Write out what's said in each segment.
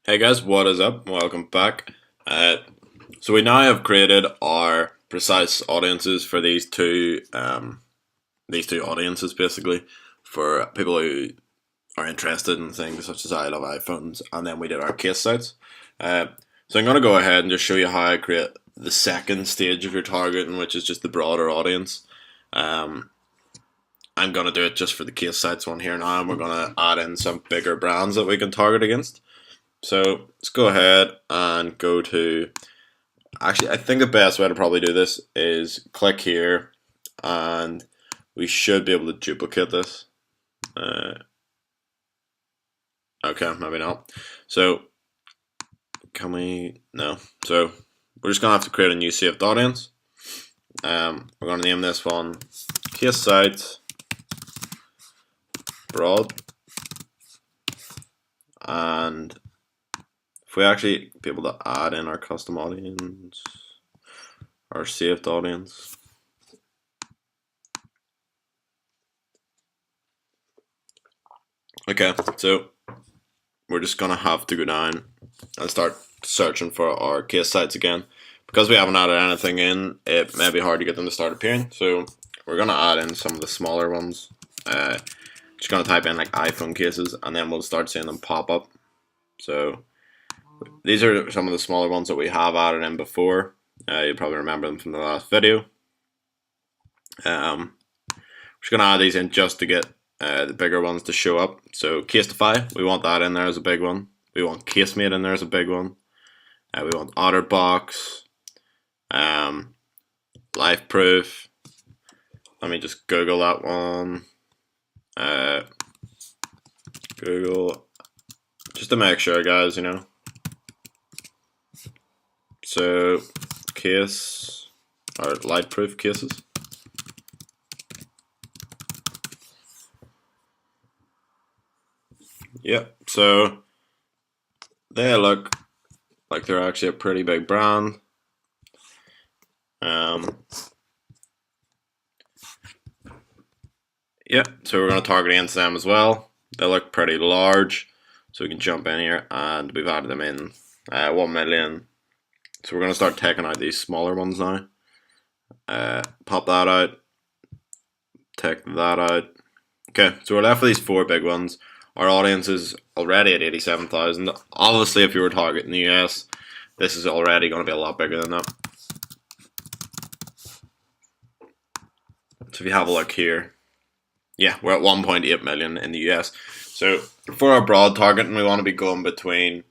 Hey guys, what is up? Welcome back. So we now have created our precise audiences for these two audiences basically for people who are interested in things such as I love iPhones, and then we did our case sites. So I'm gonna go ahead and just show you how I create the second stage of your targeting, which is just the broader audience. Um, I'm gonna do it just for the case sites one here now, and we're gonna add in some bigger brands that we can target against. So let's go ahead and go to. Actually, I think the best way to probably do this is click here, and we should be able to duplicate this. Okay, maybe not. So can we? No. So we're just gonna have to create a new saved audience. We're gonna name this one case site broad, and if we actually be able to add in our custom audience, our saved audience. Okay, so we're just gonna have to go down and start searching for our case sites again. Because we haven't added anything in, it may be hard to get them to start appearing. So we're gonna add in some of the smaller ones. Just gonna type in like iPhone cases, and then we'll start seeing them pop up. So these are some of the smaller ones that we have added in before. You probably remember them from the last video. Just gonna add these in just to get the bigger ones to show up. So Casetify, we want that in there as a big one. We want Casemate in there as a big one. We want OtterBox, LifeProof. Let me just Google that one. Google, just to make sure, guys. So case or LifeProof cases. Yep. So they look like they're actually a pretty big brand. Yep, so we're going to target against them as well. They look pretty large, so we can jump in here, and we've added them in 1 million. So we're going to start taking out these smaller ones now. Pop that out, take that out. Okay, so we're left with these 4 big ones. Our audience is already at 87,000. Obviously, if you were targeting the US, this is already going to be a lot bigger than that. So if you have a look here, yeah, we're at 1.8 million in the US. So for our broad targeting, we want to be going between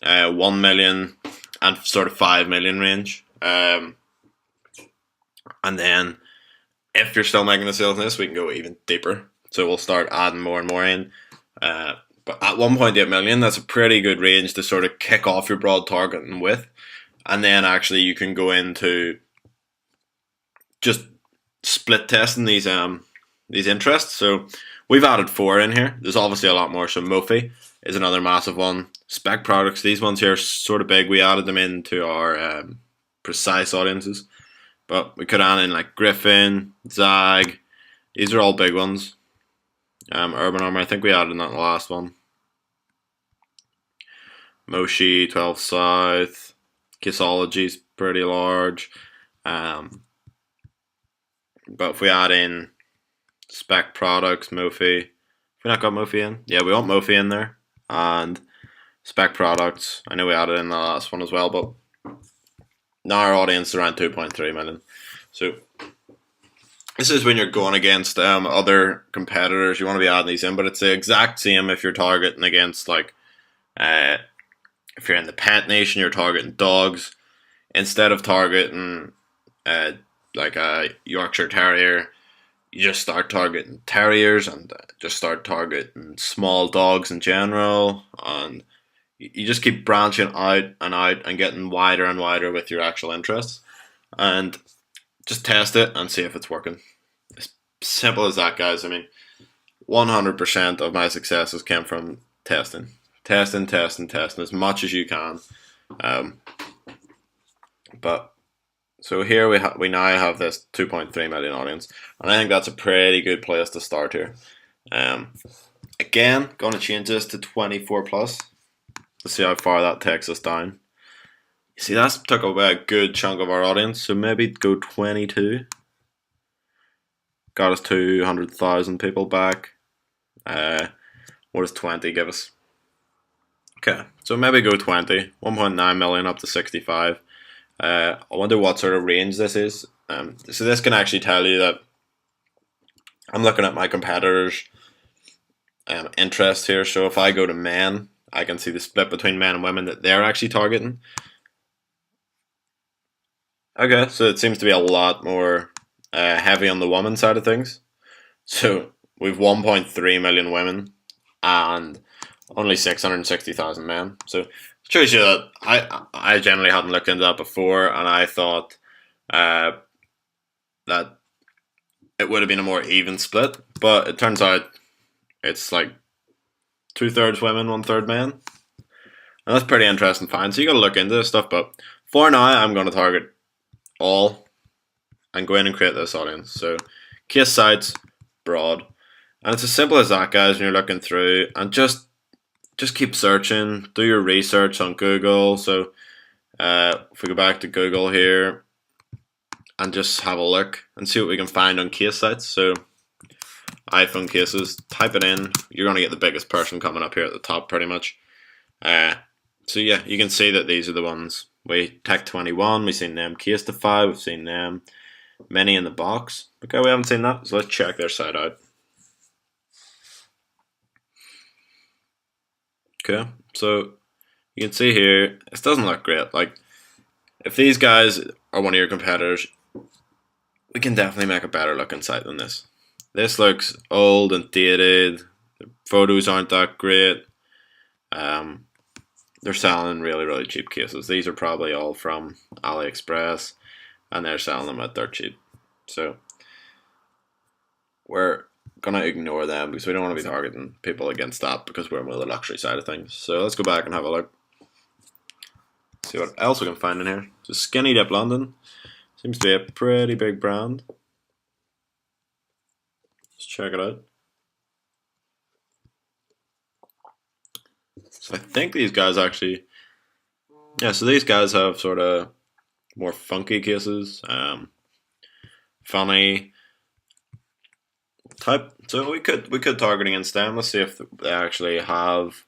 1 million and sort of 5 million range. And then if you're still making the sales in this, we can go even deeper. So we'll start adding more and more in. But at 1.8 million, that's a pretty good range to sort of kick off your broad targeting with. And then actually you can go into just split testing these interests. So we've added 4 in here. There's obviously a lot more. So Mophie is another massive one. Spec products, these ones here are sort of big. We added them into our precise audiences. But we could add in like Griffin, Zag. These are all big ones. Urban Armor, I think we added in that in the last one. Moshi, 12 South. Caseology's pretty large. But if we add in spec products, Mophie. Have we not got Mophie in? Yeah, we want Mophie in there. And spec products. I know we added in the last one as well, but now our audience is around 2.3 million. So this is when you're going against other competitors. You want to be adding these in, but it's the exact same if you're targeting against like if you're in the pet nation, you're targeting dogs instead of targeting like a Yorkshire Terrier. You just start targeting terriers and just start targeting small dogs in general, and you just keep branching out and getting wider and wider with your actual interests, and just test it and see if it's working. As simple as that, guys. I mean, 100% of my successes came from testing as much as you can. But so here we now have this 2.3 million audience, and I think that's a pretty good place to start here. Again, going to change this to 24 plus. Let's see how far that takes us down. You see, that's took away a good chunk of our audience, so maybe go 22. Got us 200,000 people back. What does 20 give us? Okay, so maybe go 20. 1.9 million up to 65. I wonder what sort of range this is. So this can actually tell you that I'm looking at my competitors' interest here. So if I go to men, I can see the split between men and women that they're actually targeting. Okay, so it seems to be a lot more heavy on the woman side of things. So we've 1.3 million women and only 660,000 men. So it shows you that I generally hadn't looked into that before, and I thought that it would have been a more even split, but it turns out it's like 2/3 women, 1/3 men. And that's pretty interesting find. So you got to look into this stuff, but for now, I'm going to target all and go in and create this audience. So case sites, broad, and it's as simple as that, guys. When you're looking through, and just keep searching, do your research on Google. So if we go back to Google here and just have a look and see what we can find on case sites. So iPhone cases, type it in, you're going to get the biggest person coming up here at the top pretty much. So yeah, you can see that these are the ones. We Tech21, we've seen them. Casetify, we've seen them. Many in the box. Okay, we haven't seen that, so let's check their site out. Okay, so you can see here, this doesn't look great. Like, if these guys are one of your competitors, we can definitely make a better looking site than this. This looks old and dated. The photos aren't that great. They're selling really, really cheap cases. These are probably all from AliExpress, and they're selling them at dirt cheap. So we're gonna ignore them because we don't want to be targeting people against that, because we're more the luxury side of things. So let's go back and have a look. See what else we can find in here. So Skinny Dip London seems to be a pretty big brand. Let's check it out. So I think these guys actually, yeah. So these guys have sort of more funky cases, funny type. So we could target against them. Let's see if they actually have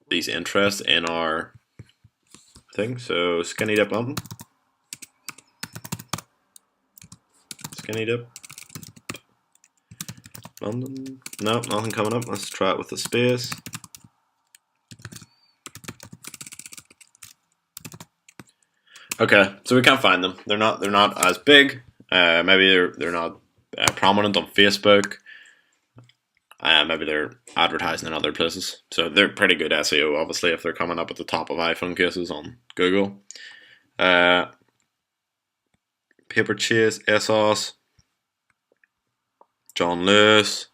these interests in our thing. So Skinny Dip London, Skinny Dip London. No, nothing coming up. Let's try it with the space. Okay, so we can't find them. They're not as big. Maybe they're not prominent on Facebook. Maybe they're advertising in other places. So they're pretty good SEO, obviously, if they're coming up at the top of iPhone cases on Google. Paper Chase, ASOS, John Lewis,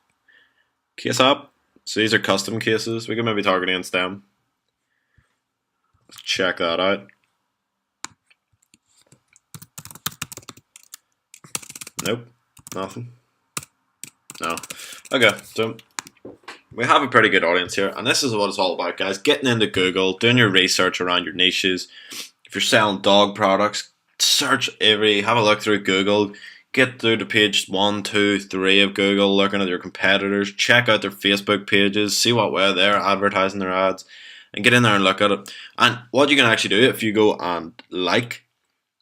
Case App. So these are custom cases. We can maybe target against them. Let's check that out. Nope, nothing. No. Okay, so we have a pretty good audience here, and this is what it's all about, guys. Getting into Google, doing your research around your niches. If you're selling dog products, have a look through Google. Get through to page 1, 2, 3 of Google, looking at your competitors. Check out their Facebook pages, see what way they're advertising their ads, and get in there and look at it. And what you can actually do, if you go and like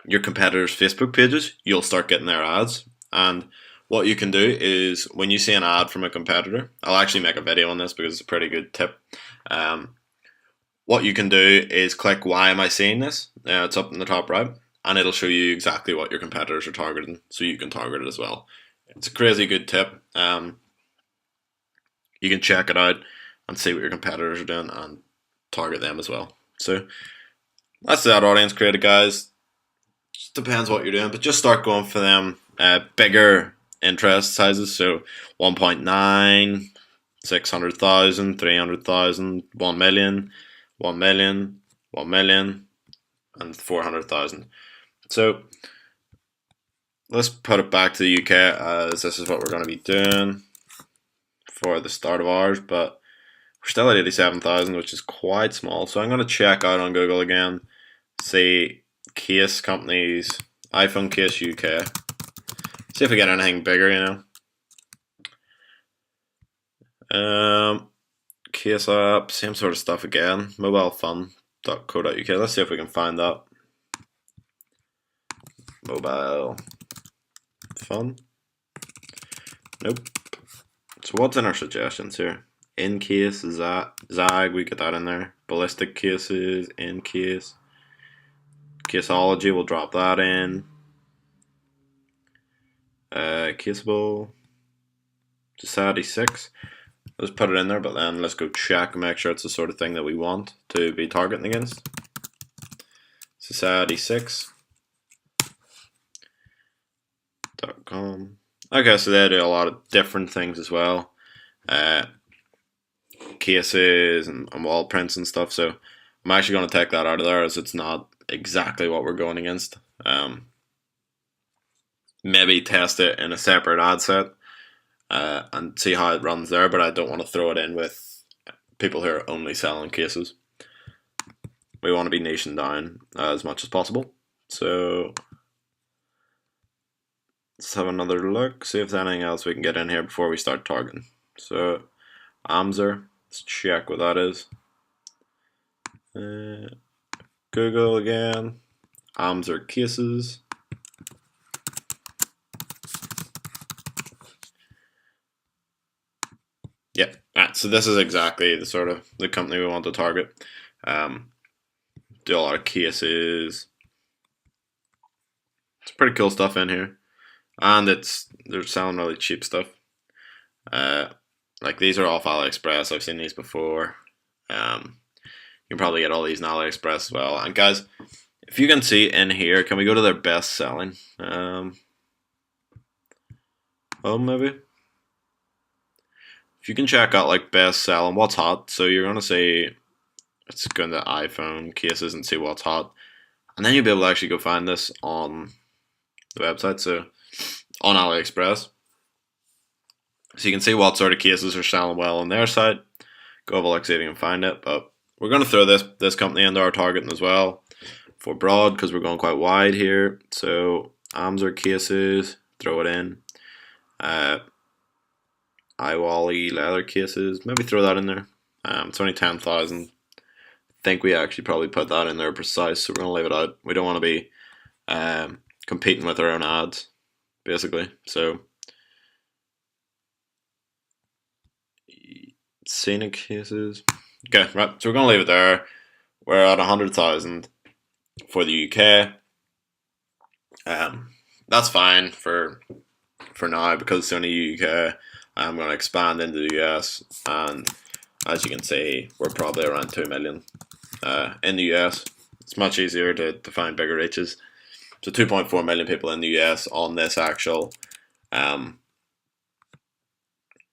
your competitors' Facebook pages, you'll start getting their ads. And what you can do is, when you see an ad from a competitor, I'll actually make a video on this because it's a pretty good tip. What you can do is click "Why am I seeing this?" It's up in the top right, and it'll show you exactly what your competitors are targeting, so you can target it as well. It's a crazy good tip. You can check it out and see what your competitors are doing and target them as well. So that's that audience created, guys. Just depends what you're doing, but just start going for them bigger interest sizes. So 1.9, 600,000, 300,000, 1 million, 1 million, 1 million, and 400,000. So let's put it back to the UK, as this is what we're going to be doing for the start of ours. But We're still at 87,000, which is quite small. So I'm going to check out on Google again, see case companies, iPhone case UK. See if we get anything bigger, you know. Case app, same sort of stuff again. Mobilefun.co.uk. Let's see if we can find that. Mobile Fun. Nope. So what's in our suggestions here? In case, Zag, we get that in there. Ballistic cases, in case. Caseology, we'll drop that in. Caseable. Society 6. Let's put it in there, but then let's go check and make sure it's the sort of thing that we want to be targeting against. Society 6.com. Okay, so they do a lot of different things as well. Cases and wall prints and stuff, so I'm actually going to take that out of there as it's not exactly what we're going against. Maybe test it in a separate ad set and see how it runs there, but I don't want to throw it in with people who are only selling cases. We want to be niching down as much as possible. So let's have another look, see if there's anything else we can get in here before we start targeting. So Amzer, let's check what that is. Google again, Amzer cases. Yeah, so this is exactly the sort of the company we want to target. Do a lot of cases. It's pretty cool stuff in here, and they're selling really cheap stuff. Like these are off AliExpress. I've seen these before. You can probably get all these on AliExpress as well. And guys, if you can see in here, can we go to their best selling? Maybe. If you can check out like best selling, what's hot, so you're gonna say it's going to iPhone cases and see what's hot, and then you'll be able to actually go find this on the website, so on AliExpress, so you can see what sort of cases are selling well on their site. Go have a look, see if you can find it. But we're gonna throw this company into our targeting as well for broad because we're going quite wide here. So Amzer cases, throw it in. iWally leather cases, maybe throw that in there. It's only 10,000. I think we actually probably put that in there precise, so we're gonna leave it out. We don't want to be competing with our own ads, basically. So scenic cases. Okay, right. So we're gonna leave it there. We're at 100,000 for the UK. That's fine for now because it's only UK. I'm going to expand into the US, and as you can see, we're probably around 2 million in the US. It's much easier to find bigger reaches. So 2.4 million people in the US on this actual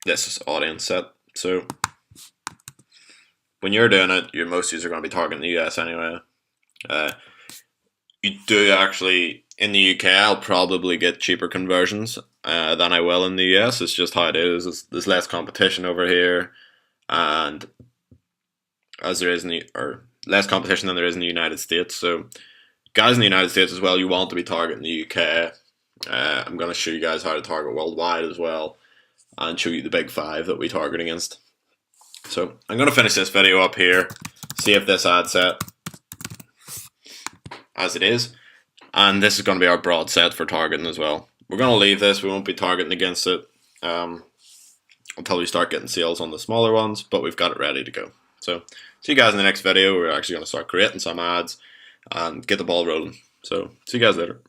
this audience set. So when you're doing it, most users are going to be targeting the US anyway. You do actually, in the UK, I'll probably get cheaper conversions than I will in the US. It's just how it is. There's less competition over here, and as there is less competition than there is in the United States. So guys in the United States as well, you want to be targeting the UK. I'm going to show you guys how to target worldwide as well, and show you the big 5 that we target against. So I'm going to finish this video up here, see if this ad set as it is, and this is going to be our broad set for targeting as well. We're going to leave this, we won't be targeting against it until we start getting sales on the smaller ones, but we've got it ready to go. So see you guys in the next video. We're actually going to start creating some ads and get the ball rolling. So see you guys later.